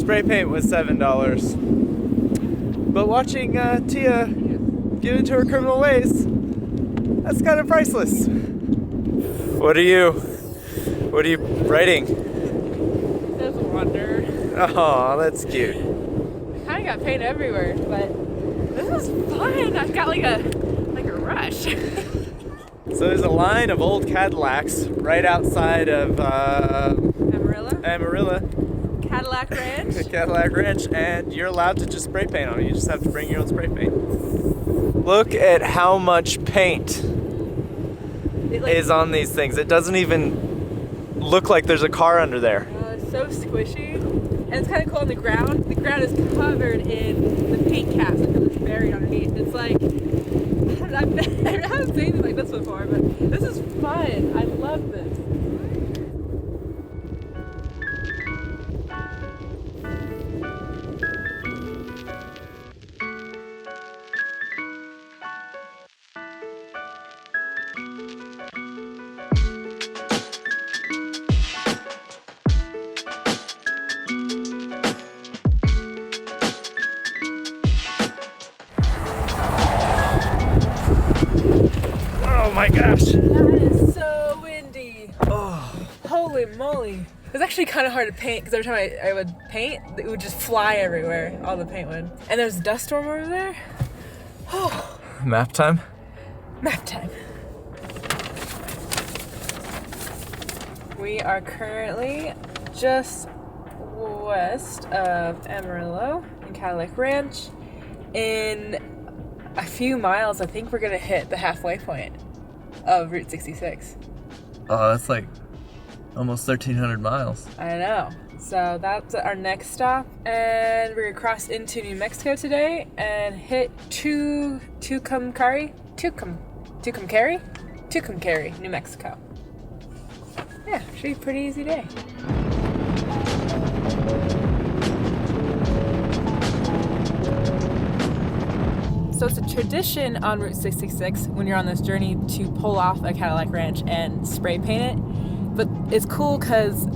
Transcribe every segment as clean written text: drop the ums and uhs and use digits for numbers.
spray paint was $7. But watching Tia get into her criminal ways, that's kind of priceless. What are you writing? There's a wonder. Oh, that's cute. I kind of got paint everywhere, but this is fun. I've got like a rush. So there's a line of old Cadillacs right outside of Amarillo. Cadillac Ranch. Cadillac Ranch, and you're allowed to just spray paint on it. You just have to bring your own spray paint. Look at how much paint is on these things. It doesn't even look like there's a car under there. It's so squishy, and it's kind of cool on the ground. The ground is covered in the paint cast until it's buried underneath. It's like, I haven't seen anything like this before, but this is fun. I love this. Oh my gosh. That is so windy. Oh, holy moly. It was actually kind of hard to paint because every time I would paint, it would just fly everywhere, all the paint would. And there's a dust storm over there. Oh. Map time? Map time. We are currently just west of Amarillo in Cadillac Ranch. In a few miles, I think we're gonna hit the halfway point of Route 66. Oh, that's like almost 1,300 miles. I know. So that's our next stop, and we're gonna cross into New Mexico today and hit Tucumcari, New Mexico. Yeah, should be a pretty easy day. So it's a tradition on Route 66 when you're on this journey to pull off a Cadillac Ranch and spray paint it. But it's cool because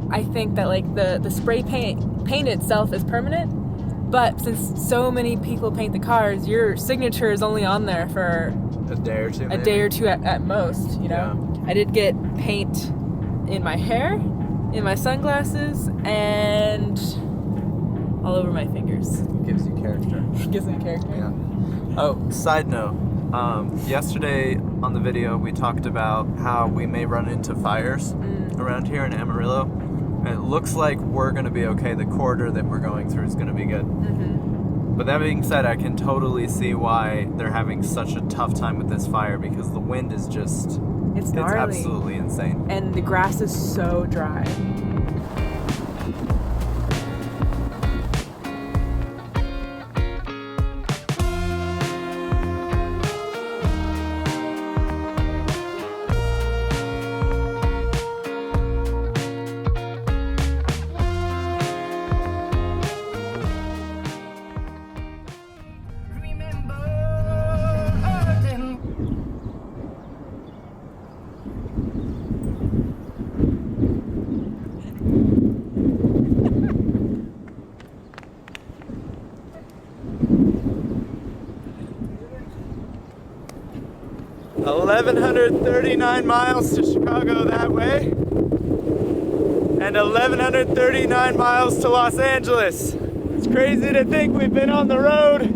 I think that like the spray paint itself is permanent, but since so many people paint the cars, your signature is only on there for a day or two. A day or two at most, you know. Yeah. I did get paint in my hair, in my sunglasses, and all over my fingers. Gives you character. Gives me character. Yeah. Oh, side note. Yesterday on the video we talked about how we may run into fires around here in Amarillo. And it looks like we're going to be okay. The corridor that we're going through is going to be good. Mm-hmm. But that being said, I can totally see why they're having such a tough time with this fire because the wind is just... It's gnarly. It's absolutely insane. And the grass is so dry. $1,139 miles to Chicago that way, and 1,139 miles to Los Angeles. It's crazy to think we've been on the road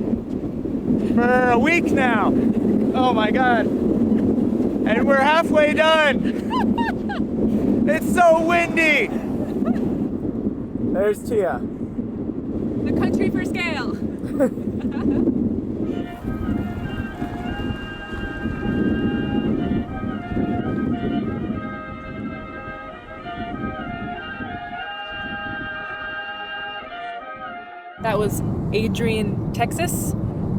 for a week now. Oh my God. And we're halfway done. It's so windy. There's Tia. The country for scale. That was Adrian, Texas,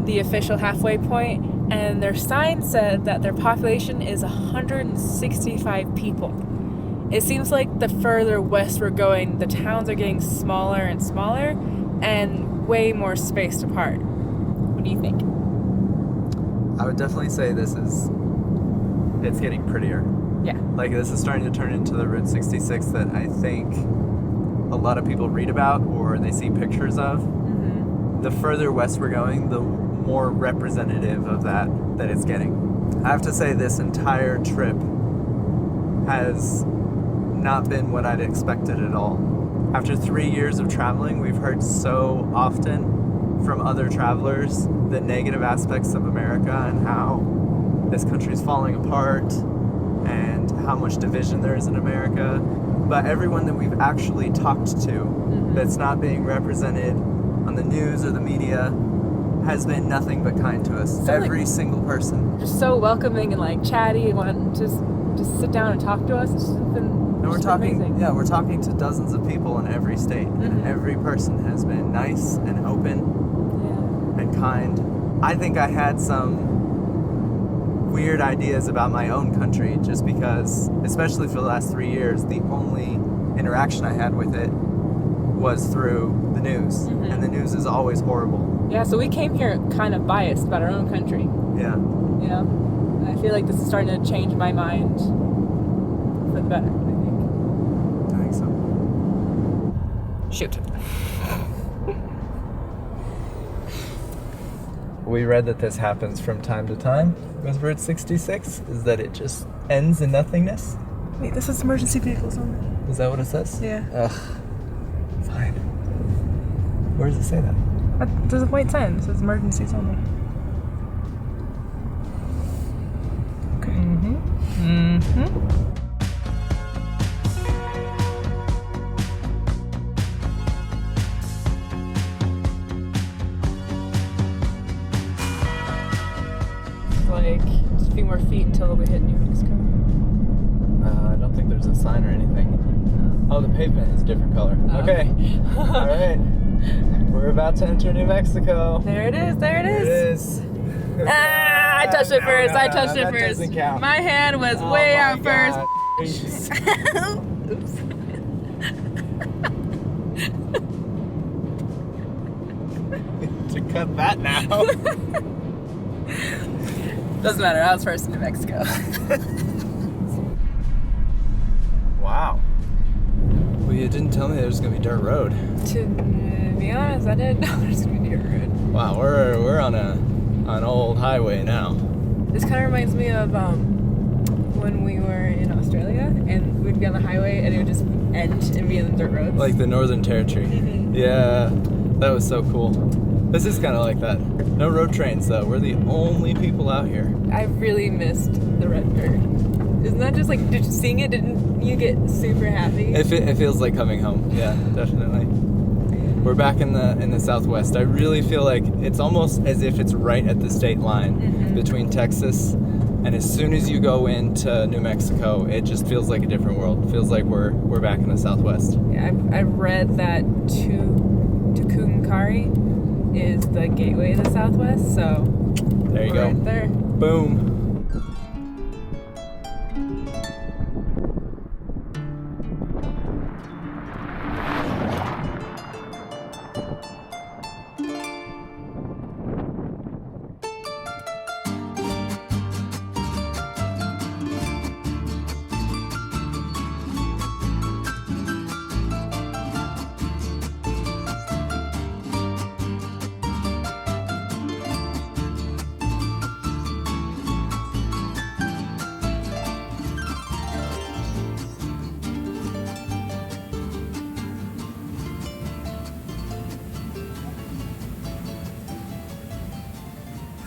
the official halfway point, and their sign said that their population is 165 people. It seems like the further west we're going, the towns are getting smaller and smaller and way more spaced apart. What do you think? I would definitely say it's getting prettier. Yeah. Like this is starting to turn into the Route 66 that I think a lot of people read about or or they see pictures of. The further west we're going, the more representative of that it's getting. I have to say this entire trip has not been what I'd expected at all. After 3 years of traveling, we've heard so often from other travelers the negative aspects of America and how this country's falling apart and how much division there is in America. But everyone that we've actually talked to that's not being represented on the news or the media has been nothing but kind to us. So, every single person. Just so welcoming and like chatty, and just sit down and talk to us. It's just been And we're talking, amazing. we're talking to dozens of people in every state, and every person has been nice and open and kind. I think I had some weird ideas about my own country just because, especially for the last 3 years, the only interaction I had with it was through the news, and the news is always horrible. Yeah, so we came here kind of biased about our own country. Yeah. You know? And I feel like this is starting to change my mind for the better, I think. I think so. Shoot. We read that this happens from time to time with Route 66, is that it just ends in nothingness? Wait, this is emergency vehicles only. Is that what it says? Yeah. Ugh. Fine. Where does it say that? There's a white sign that says emergencies only. Okay. Like just a few more feet until we hit New Mexico. I don't think there's a sign or anything. Oh, the pavement is a different color. Okay. All right. We're about to enter New Mexico. There it is. There it is. It is. I touched it first. I touched it that first. doesn't count. My hand was way out first. Oops. To cut that now. Doesn't matter. I was first in New Mexico. Wow. Well, you didn't tell me there was gonna be dirt road. To be honest, I didn't know there's gonna be a road. Wow, we're on an old highway now. This kind of reminds me of when we were in Australia and we'd be on the highway and it would just end and be in the dirt roads. Like the Northern Territory. Yeah, that was so cool. This is kind of like that. No road trains though. We're the only people out here. I really missed the red dirt. Isn't that just like, seeing it, didn't you get super happy? It feels like coming home. Yeah, definitely. We're back in the Southwest. I really feel like it's almost as if it's right at the state line between Texas, and as soon as you go into New Mexico, it just feels like a different world. It feels like we're back in the Southwest. Yeah, I've read that Tucumcari is the gateway to the Southwest, so There you go. right there. Boom.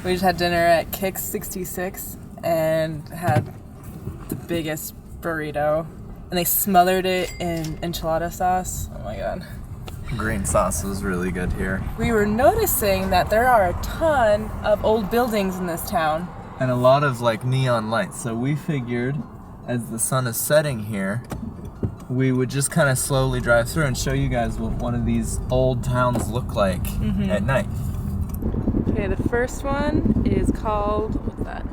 We just had dinner at Kick's 66 and had the biggest burrito. And they smothered it in enchilada sauce. Oh my god. Green sauce is really good here. We were noticing that there are a ton of old buildings in this town. And a lot of like neon lights. So we figured as the sun is setting here, we would just kind of slowly drive through and show you guys what one of these old towns look like at night. Okay, the first one is called, what's that?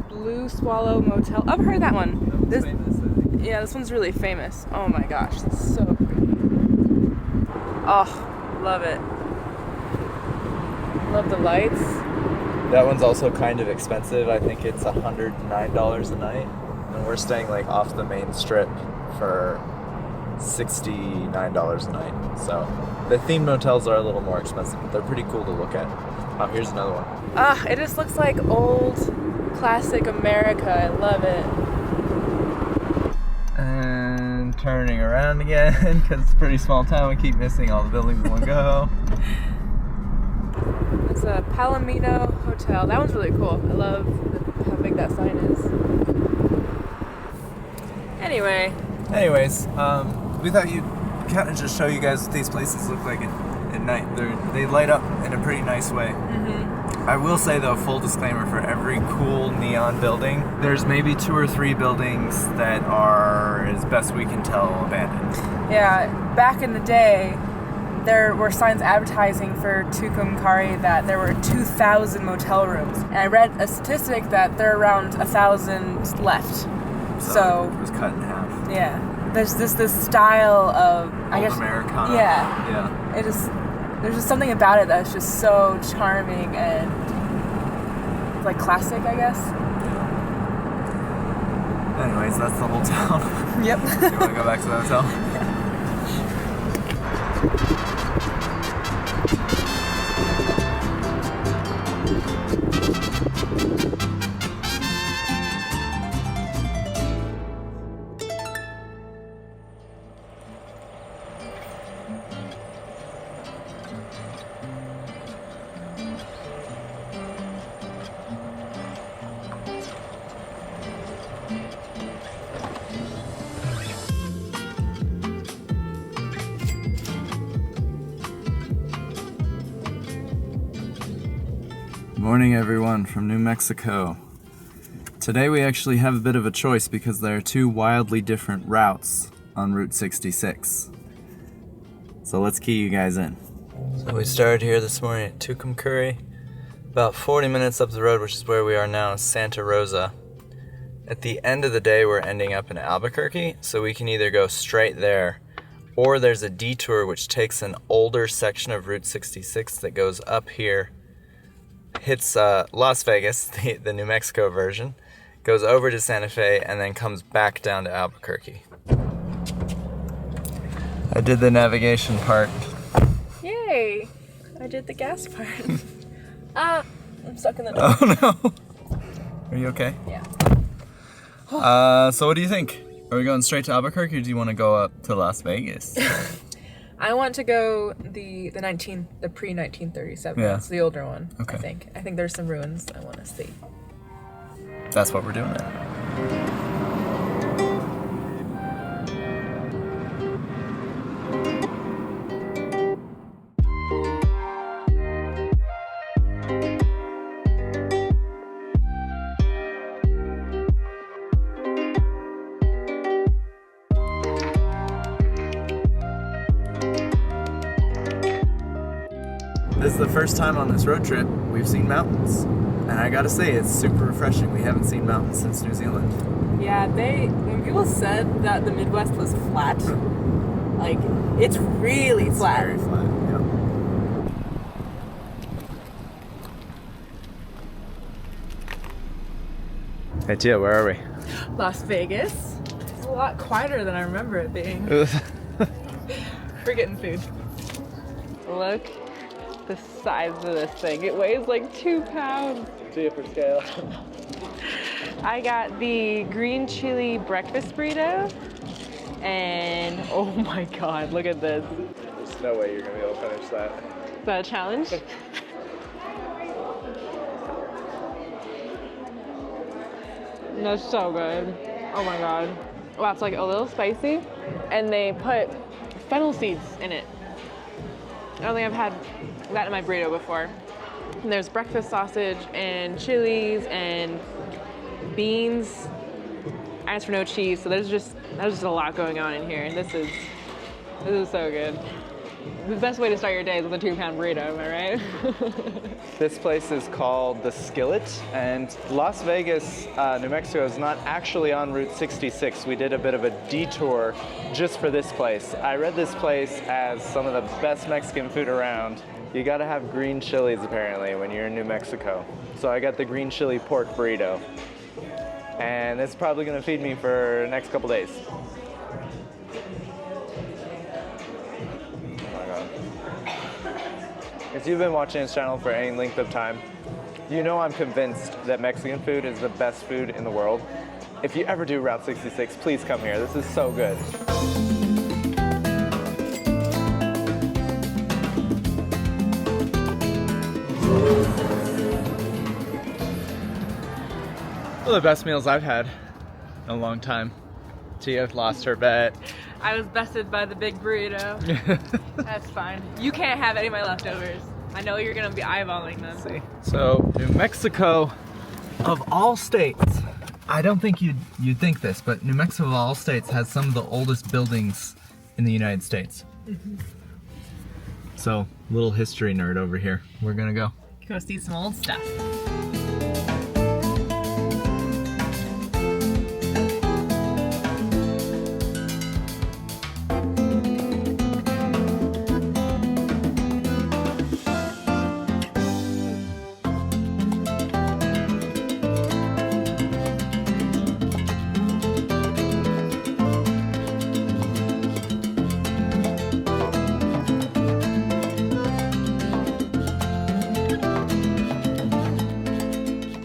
Blue Swallow Motel. I've heard that one. This one's really famous. Oh my gosh, it's so pretty. Oh, love it. Love the lights. That one's also kind of expensive. I think it's $109 a night. And we're staying like off the main strip for $69 a night. So the themed motels are a little more expensive, but they're pretty cool to look at. Oh, here's another one. It just looks like old, classic America. I love it. And turning around again, because it's a pretty small town. We keep missing all the buildings in one go. It's a Palomino Hotel. That one's really cool. I love how big that sign is. Anyways, we thought you'd kind of just show you guys what these places look like at night. They light up in a pretty nice way. Mm-hmm. I will say though, full disclaimer, for every cool neon building, there's maybe 2 or 3 buildings that are, as best we can tell, abandoned. Yeah, back in the day, there were signs advertising for Tucumcari that there were 2,000 motel rooms. And I read a statistic that there are around 1,000 left. So it was cut in half. Yeah. There's this style of Old Americana. Yeah. There's just something about it that's just so charming and like classic, I guess. Yeah. Anyways, that's the whole town. Yep. You want to go back to the hotel? Morning everyone from New Mexico. Today we actually have a bit of a choice because there are 2 wildly different routes on Route 66. So let's key you guys in. So we started here this morning at Tucumcari. About 40 minutes up the road, which is where we are now, Santa Rosa. At the end of the day we're ending up in Albuquerque, so we can either go straight there, or there's a detour which takes an older section of Route 66 that goes up here, hits Las Vegas, the New Mexico version, goes over to Santa Fe, and then comes back down to Albuquerque. I did the navigation part. Yay! I did the gas part. I'm stuck in the dark. Oh no! Are you okay? Yeah. So what do you think? Are we going straight to Albuquerque, or do you want to go up to Las Vegas? I want to go the pre-1937. Yeah. It's the older one. Okay. I think there's some ruins I want to see. That's what we're doing then. This is the first time on this road trip we've seen mountains. And I gotta say, it's super refreshing. We haven't seen mountains since New Zealand. Yeah, when people said that the Midwest was flat, like, it's really flat. Very flat, yeah. Hey Tia, where are we? Las Vegas. It's a lot quieter than I remember it being. We're getting food. Look the size of this thing. It weighs like 2 pounds. Tia for scale. I got the green chili breakfast burrito, and oh my god, look at this. There's no way you're gonna be able to finish that. Is that a challenge? That's so good. Oh my god. Wow, it's like a little spicy, and they put fennel seeds in it. I don't think I've had that in my burrito before. And there's breakfast sausage and chilies and beans. I asked for no cheese, so there's just a lot going on in here. And this is so good. The best way to start your day is with a 2-pound burrito, am I right? This place is called The Skillet, and Las Vegas, New Mexico is not actually on Route 66. We did a bit of a detour just for this place. I read this place as some of the best Mexican food around. You gotta have green chilies apparently when you're in New Mexico. So I got the green chili pork burrito. And it's probably gonna feed me for the next couple days. if you've been watching this channel for any length of time, you know I'm convinced that Mexican food is the best food in the world. If you ever do Route 66, please come here. This is so good. One of the best meals I've had in a long time. Tia lost her bet. I was bested by the big burrito. That's fine. You can't have any of my leftovers. I know you're gonna be eyeballing them. Let's see. So, New Mexico, of all states, I don't think you'd think this, but New Mexico of all states has some of the oldest buildings in the United States. So, little history nerd over here. We're gonna go. Go see some old stuff.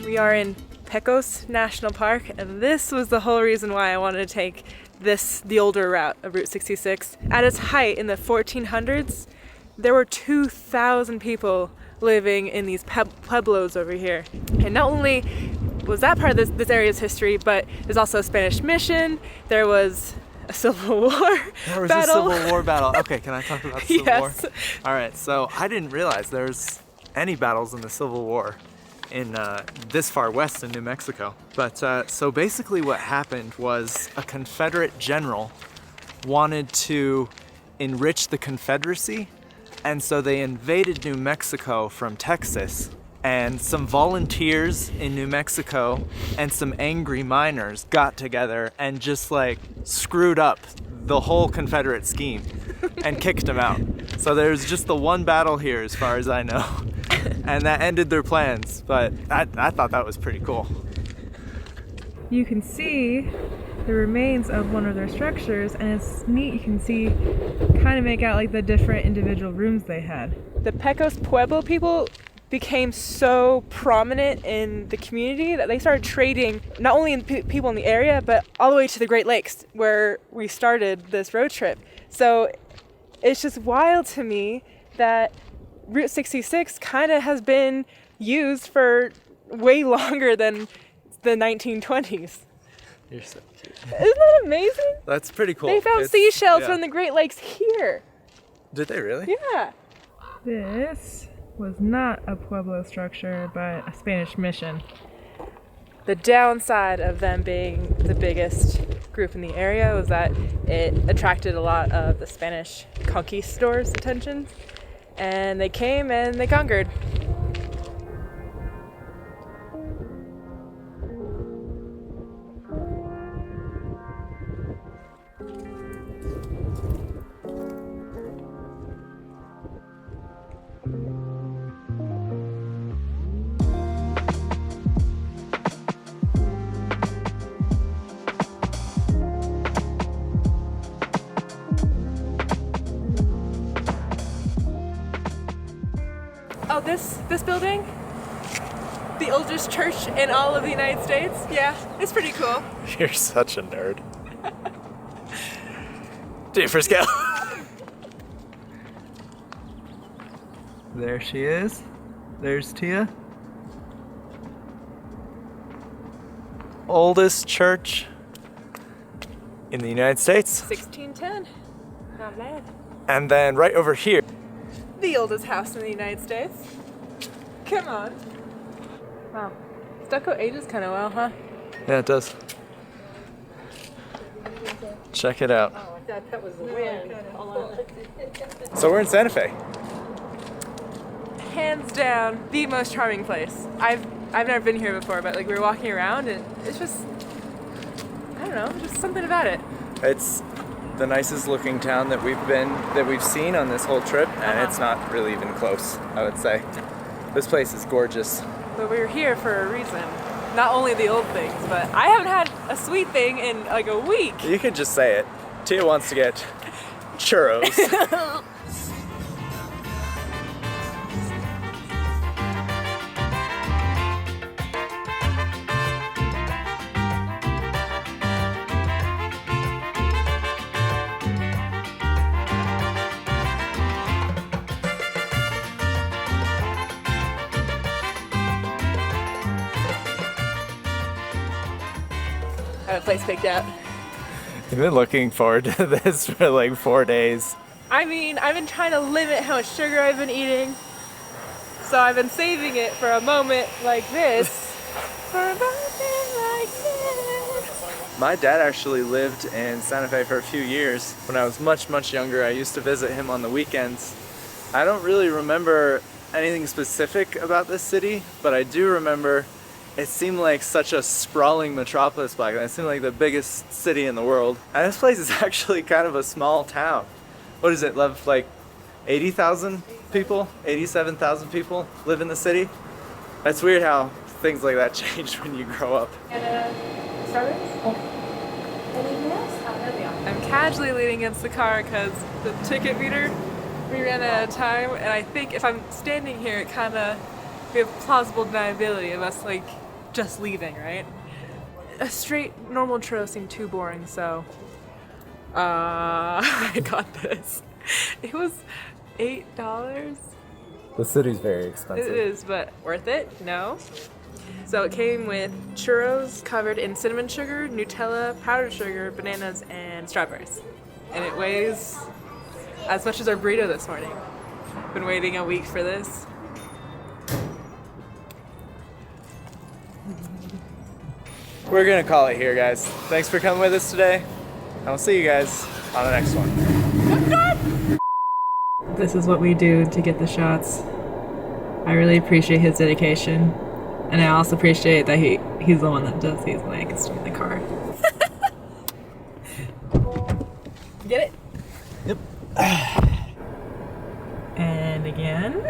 We are in Pecos National Park, and this was the whole reason why I wanted to take the older route of Route 66. At its height in the 1400s, there were 2,000 people living in these pueblos over here. And not only was that part of this area's history, but there's also a Spanish mission, there was a Civil War There was battle. a Civil War battle. Okay, can I talk about the Civil Yes. War? All right, so I didn't realize there's any battles in the Civil War in this far west in New Mexico. But so basically what happened was a Confederate general wanted to enrich the Confederacy, and so they invaded New Mexico from Texas, and some volunteers in New Mexico and some angry miners got together and just like screwed up the whole Confederate scheme and kicked them out. So there's just the one battle here as far as I know. And that ended their plans, but I thought that was pretty cool. You can see the remains of one of their structures, and it's neat. You can see, kind of make out like the different individual rooms they had. The Pecos Pueblo people became so prominent in the community that they started trading not only in people in the area, but all the way to the Great Lakes where we started this road trip. So it's just wild to me that Route 66 kind of has been used for way longer than the 1920s. You're so cute. Isn't that amazing? That's pretty cool. They found seashells from the Great Lakes here. Did they really? Yeah. This was not a Pueblo structure, but a Spanish mission. The downside of them being the biggest group in the area was that it attracted a lot of the Spanish conquistadors' attention. And they came and they conquered. Oh, this building, the oldest church in all of the United States. Yeah, it's pretty cool. You're such a nerd. Do it for scale. There she is. There's Tia. Oldest church in the United States. 1610. Not bad. And then right over here, The oldest house in the United States. Come on. Wow. Stucco ages kind of well, huh? yeah, it does. Check it out. Oh, I thought that was the wind. So we're in Santa Fe. Hands down, the most charming place. I've never been here before, but like we were walking around and it's just, I don't know, just something about it. It's the nicest looking town that we've seen on this whole trip, and it's not really even close, I would say. This place is gorgeous. But we were here for a reason. Not only the old things, but I haven't had a sweet thing in like a week. You could just say it. Tia wants to get churros. I have a place picked out. You've been looking forward to this for like 4 days. I mean, I've been trying to limit how much sugar I've been eating. So I've been saving it for a moment like this. For a moment like this. My dad actually lived in Santa Fe for a few years. When I was much younger, I used to visit him on the weekends. I don't really remember anything specific about this city, but I do remember it seemed like such a sprawling metropolis back then. It seemed like the biggest city in the world. And this place is actually kind of a small town. What is it, like 80,000 people? 87,000 people live in the city? That's weird how things like that change when you grow up. I'm casually leaning against the car because the ticket meter, we ran out of time, and I think if I'm standing here, it kind of, we have plausible deniability of us like just leaving, right? A straight normal churro seemed too boring, so I got this. It was $8. The city's very It expensive. is, but worth it? No. So it came with churros covered in cinnamon sugar, Nutella, powdered sugar, bananas, and strawberries. And it weighs as much as our burrito this morning. Been waiting a week for this. We're gonna call it here, guys. Thanks for coming with us today. And we'll see you guys on the next one. This is what we do to get the shots. I really appreciate his dedication. And I also appreciate that he's the one that does these when I can stay in the car. Get it? Yep. And again.